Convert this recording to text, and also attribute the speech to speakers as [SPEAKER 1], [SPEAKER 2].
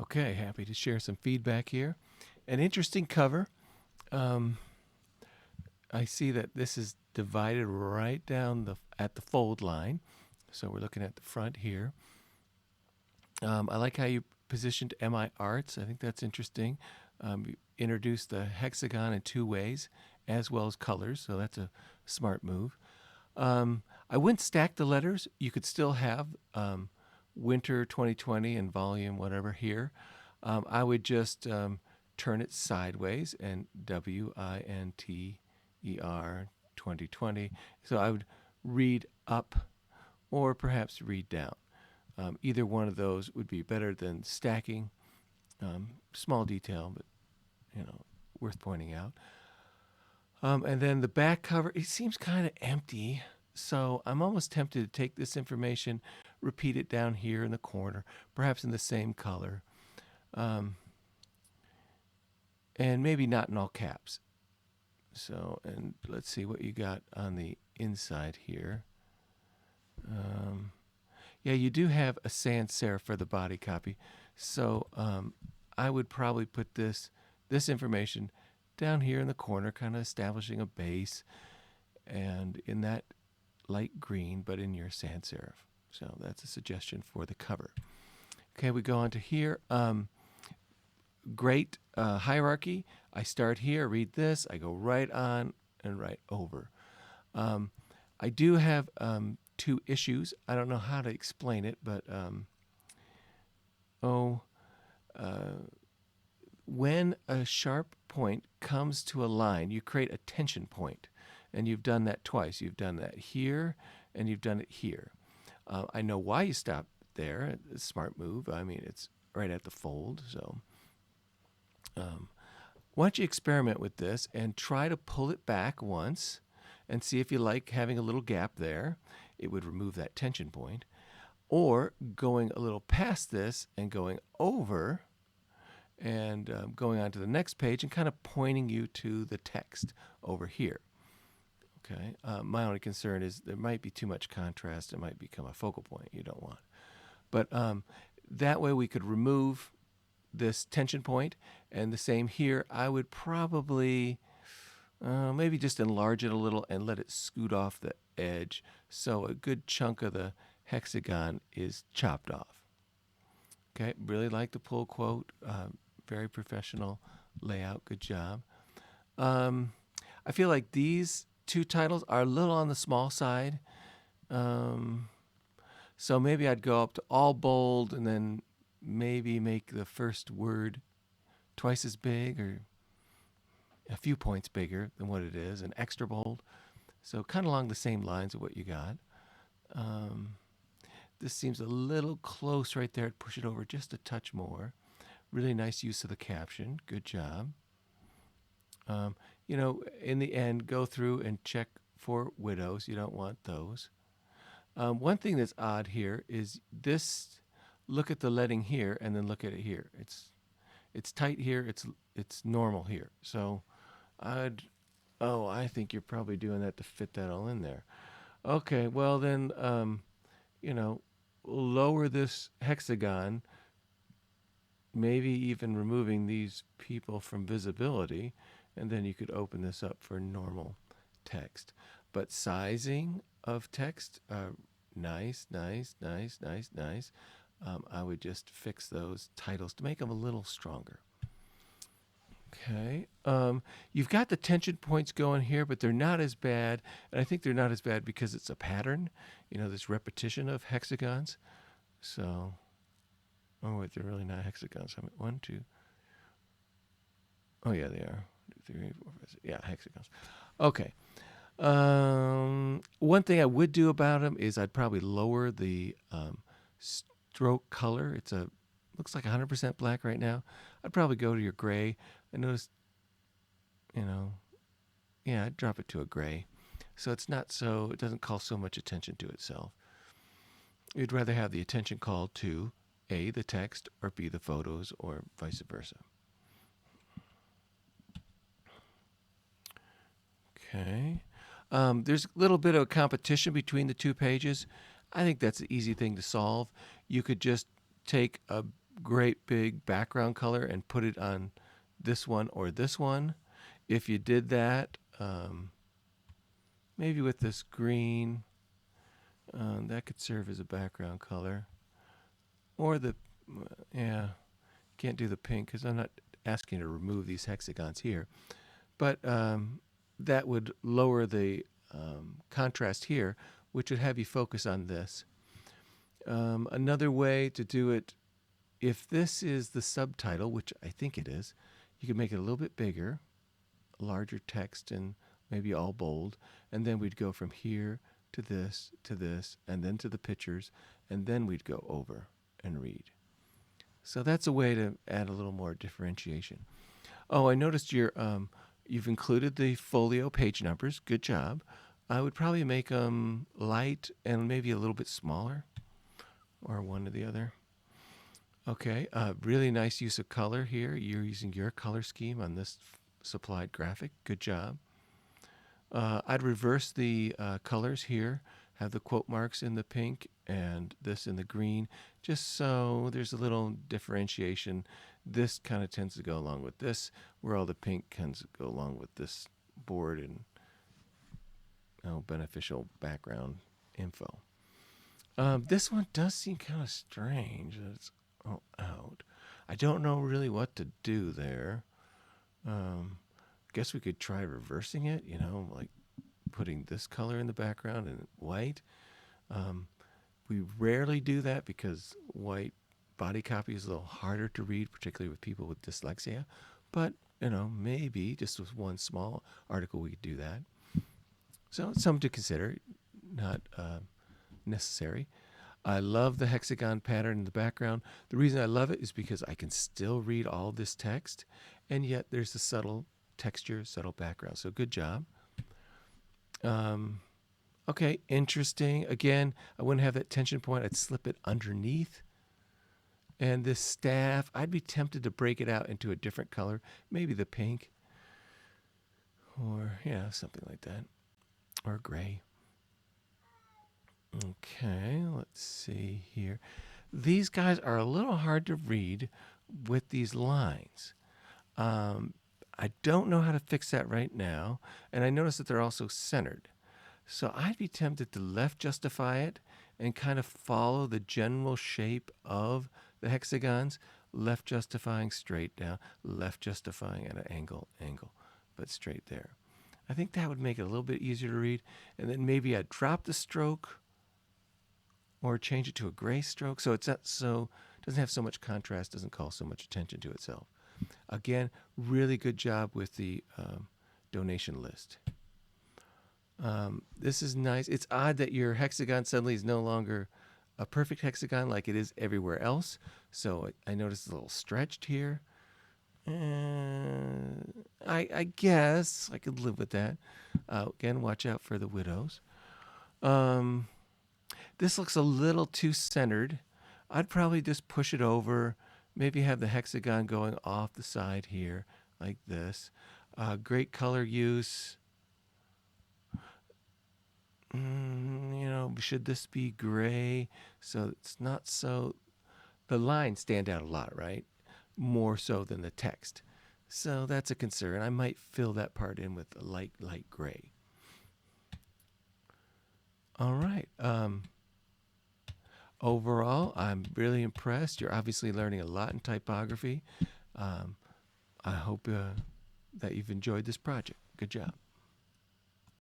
[SPEAKER 1] Okay, happy to share some feedback here. An interesting cover. Um, I see that this is divided right down at the fold line. So we're looking at the front here. I like how you positioned MI Arts. I think that's interesting. You introduced the hexagon in two ways, as well as colors. So that's a smart move. I wouldn't stack the letters. You could still have Winter 2020 and volume whatever here. I would just turn it sideways and WINTER 2020. So I would read up or perhaps read down. Either one of those would be better than stacking. Small detail, but worth pointing out. And then the back cover, it seems kind of empty. So I'm almost tempted to take this information, repeat it down here in the corner, perhaps in the same color, and maybe not in all caps. So, and let's see what you got on the inside here. Yeah, you do have a sans serif for the body copy. So I would probably put this information down here in the corner, kind of establishing a base, and in that light green, but in your sans serif. So that's a suggestion for the cover. Okay, we go on to here. Great hierarchy. I start here, read this, I go right on and right over. I do have two issues. I don't know how to explain it, but when a sharp point comes to a line, you create a tension point, and you've done that twice. You've done that here, and you've done it here. I know why you stopped there. It's a smart move. I mean, it's right at the fold. So why don't you experiment with this and try to pull it back once and see if you like having a little gap there. It would remove that tension point. Or going a little past this and going over and going on to the next page and kind of pointing you to the text over here. Okay. My only concern is there might be too much contrast. It might become a focal point you don't want. But that way we could remove this tension point, and the same here. I would probably maybe just enlarge it a little and let it scoot off the edge so a good chunk of the hexagon is chopped off. Okay, really like the pull quote. Very professional layout. Good job. I feel like these two titles are a little on the small side. So maybe I'd go up to all bold and then maybe make the first word twice as big or a few points bigger than what it is, and extra bold. So kind of along the same lines of what you got. This seems a little close right there. I'd push it over just a touch more. Really nice use of the caption. Good job. In the end, go through and check for widows. You don't want those. One thing that's odd here is this. Look at the leading here, and then look at it here. It's tight here. It's normal here. So, I think you're probably doing that to fit that all in there. Okay, well then, lower this hexagon. Maybe even removing these people from visibility, and then you could open this up for normal text. But sizing of text, nice. I would just fix those titles to make them a little stronger. Okay. You've got the tension points going here, but they're not as bad. And I think they're not as bad because it's a pattern, this repetition of hexagons. So, oh, wait, they're really not hexagons. I mean, 1, 2. Oh, yeah, they are. 2, 3, 4, 5, 6. Yeah, hexagons. Okay. One thing I would do about them is I'd probably lower the stroke color. Looks like 100% black right now. I'd probably go to your gray. I noticed, I'd drop it to a gray. So it doesn't call so much attention to itself. You'd rather have the attention called to A, the text, or B, the photos, or vice versa. Okay. There's a little bit of a competition between the two pages. I think that's an easy thing to solve. You could just take a great big background color and put it on this one or this one. If you did that, maybe with this green, that could serve as a background color. Or yeah, can't do the pink because I'm not asking to remove these hexagons here. But that would lower the contrast here, which would have you focus on this. Another way to do it, if this is the subtitle, which I think it is, you can make it a little bit bigger, larger text, and maybe all bold. And then we'd go from here to this, and then to the pictures, and then we'd go over and read. So that's a way to add a little more differentiation. Oh, I noticed you've included the folio page numbers. Good job. I would probably make them light and maybe a little bit smaller, or one or the other. Okay, really nice use of color here. You're using your color scheme on this supplied graphic. Good job. I'd reverse the colors here, have the quote marks in the pink and this in the green, just so there's a little differentiation. This kind of tends to go along with this, where all the pink tends to go along with this board and beneficial background info. This one does seem kind of strange. It's all out. I don't know really what to do there. Guess we could try reversing it, like putting this color in the background and white. We rarely do that because white body copy is a little harder to read, particularly with people with dyslexia. But, maybe just with one small article we could do that. So it's something to consider, not necessary. I love the hexagon pattern in the background. The reason I love it is because I can still read all this text, and yet there's a subtle texture, subtle background. So good job. Okay, interesting. Again, I wouldn't have that tension point. I'd slip it underneath. And this staff, I'd be tempted to break it out into a different color, maybe the pink, or something like that, or gray. Okay, let's see here. These guys are a little hard to read with these lines. I don't know how to fix that right now, and I notice that they're also centered. So I'd be tempted to left justify it and kind of follow the general shape of the hexagons, left justifying straight down, left justifying at an angle, but straight there. I think that would make it a little bit easier to read, and then maybe I'd drop the stroke or change it to a gray stroke so it's not so doesn't have so much contrast, doesn't call so much attention to itself. Again, really good job with the donation list. This is nice. It's odd that your hexagon suddenly is no longer a perfect hexagon like it is everywhere else. So I noticed a little stretched here. I guess I could live with that. Again, watch out for the widows. This looks a little too centered. I'd probably just push it over, maybe have the hexagon going off the side here like this. Great color use. Should this be gray? So it's not so, the lines stand out a lot, right? More so than the text. So that's a concern. I might fill that part in with a light gray. All right. Overall, I'm really impressed. You're obviously learning a lot in typography. I hope that you've enjoyed this project. Good job.